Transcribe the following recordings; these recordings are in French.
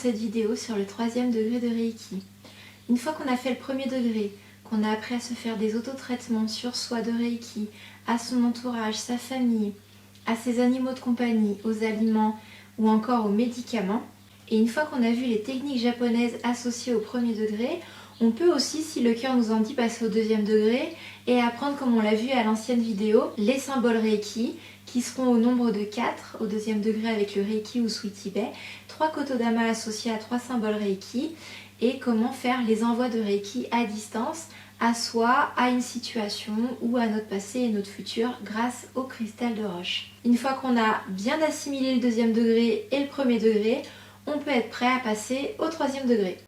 cette vidéo sur le 3e degré de Reiki. Une fois qu'on a fait le 1er degré, qu'on a appris à se faire des autotraitements sur soi de Reiki, à son entourage, sa famille, à ses animaux de compagnie, aux aliments ou encore aux médicaments, et une fois qu'on a vu les techniques japonaises associées au 1er degré, on peut aussi, si le cœur nous en dit, passer au 2e degré et apprendre, comme on l'a vu à l'ancienne vidéo, les symboles Reiki qui seront au nombre de 4 au 2e degré avec le Reiki ou Sui Tibet, 3 Kotodama associés à 3 symboles Reiki et comment faire les envois de Reiki à distance à soi, à une situation ou à notre passé et notre futur grâce au cristal de roche. Une fois qu'on a bien assimilé le 2e degré et le 1er degré, on peut être prêt à passer au 3e degré.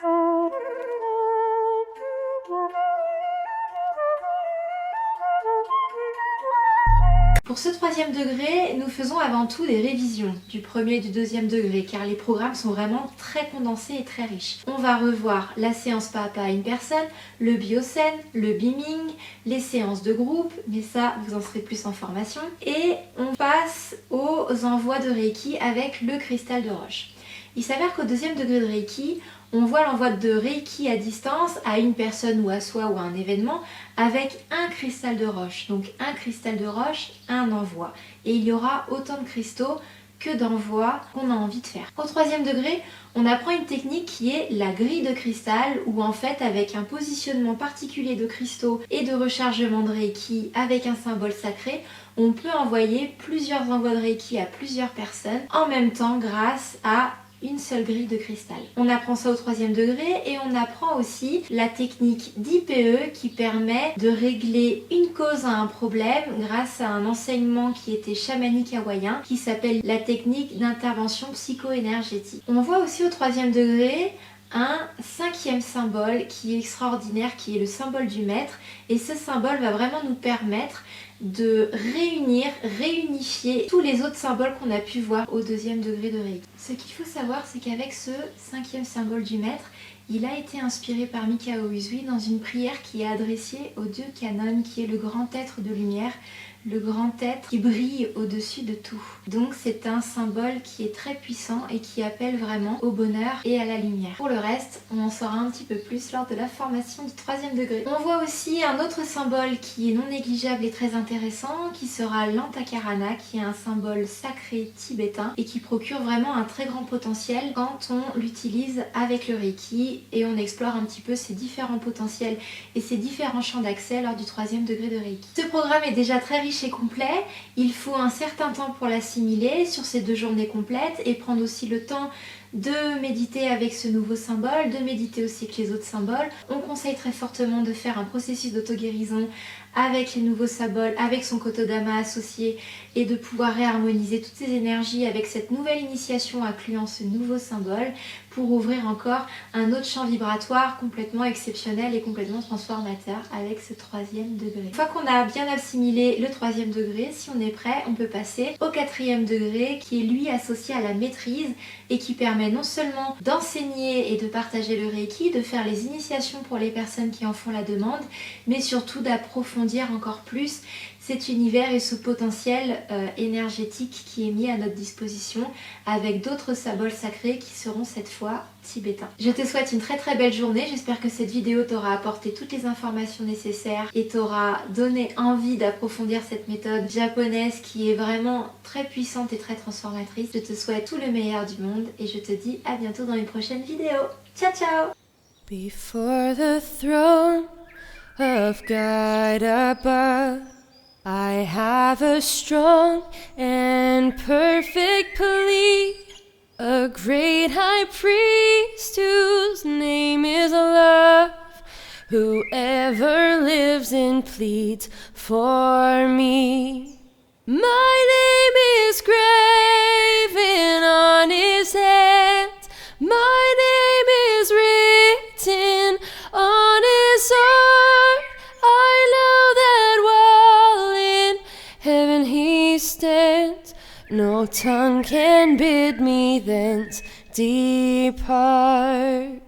Pour ce 3e degré, nous faisons avant tout des révisions du 1er et du 2e degré car les programmes sont vraiment très condensés et très riches. On va revoir la séance pas à pas à une personne, le biosen, le beaming, les séances de groupe, mais ça vous en serez plus en formation. Et on passe aux envois de Reiki avec le cristal de roche. Il s'avère qu'au 2e degré de Reiki, on voit l'envoi de Reiki à distance à une personne ou à soi ou à un événement avec un cristal de roche. Donc un cristal de roche, un envoi. Et il y aura autant de cristaux que d'envois qu'on a envie de faire. Au 3e degré, on apprend une technique qui est la grille de cristal où en fait avec un positionnement particulier de cristaux et de rechargement de Reiki avec un symbole sacré, on peut envoyer plusieurs envois de Reiki à plusieurs personnes en même temps grâce à une seule grille de cristal. On apprend ça au 3e degré et on apprend aussi la technique d'IPE qui permet de régler une cause à un problème grâce à un enseignement qui était chamanique hawaïen qui s'appelle la technique d'intervention psycho-énergétique. On voit aussi au 3e degré un 5e symbole qui est extraordinaire, qui est le symbole du maître, et ce symbole va vraiment nous permettre de réunifier tous les autres symboles qu'on a pu voir au 2e degré de Reiki. Ce qu'il faut savoir, c'est qu'avec ce 5e symbole du maître, il a été inspiré par Mikao Usui dans une prière qui est adressée au dieu Kannon, qui est le grand être de lumière, le grand être qui brille au-dessus de tout. Donc c'est un symbole qui est très puissant et qui appelle vraiment au bonheur et à la lumière. Pour le reste, on en saura un petit peu plus lors de la formation du 3e degré. On voit aussi un autre symbole qui est non négligeable et très intéressant, qui sera l'Antakarana, qui est un symbole sacré tibétain et qui procure vraiment un très grand potentiel quand on l'utilise avec le Reiki et on explore un petit peu ces différents potentiels et ces différents champs d'accès lors du 3e degré de Reiki. Ce programme est déjà très riche et complet, il faut un certain temps pour l'assimiler sur ces 2 journées complètes et prendre aussi le temps de méditer avec ce nouveau symbole, de méditer aussi avec les autres symboles. On conseille très fortement de faire un processus d'auto-guérison avec les nouveaux symboles, avec son Kotodama associé et de pouvoir réharmoniser toutes ces énergies avec cette nouvelle initiation incluant ce nouveau symbole pour ouvrir encore un autre champ vibratoire complètement exceptionnel et complètement transformateur avec ce 3e degré. Une fois qu'on a bien assimilé le 3e degré, si on est prêt, on peut passer au 4e degré qui est lui associé à la maîtrise et qui permet non seulement d'enseigner et de partager le Reiki, de faire les initiations pour les personnes qui en font la demande, mais surtout d'approfondir encore plus cet univers et ce potentiel énergétique qui est mis à notre disposition avec d'autres symboles sacrés qui seront cette fois tibétains. Je te souhaite une très très belle journée, j'espère que cette vidéo t'aura apporté toutes les informations nécessaires et t'aura donné envie d'approfondir cette méthode japonaise qui est vraiment très puissante et très transformatrice. Je te souhaite tout le meilleur du monde et je te dis à bientôt dans une prochaine vidéo. Ciao ciao! Before the throne of God above, I have a strong and perfect plea, a great high priest whose name is love, whoever lives and pleads for me. My name is graven on his hands, my name is written on his heart. I know that while in heaven he stands, no tongue can bid me thence depart.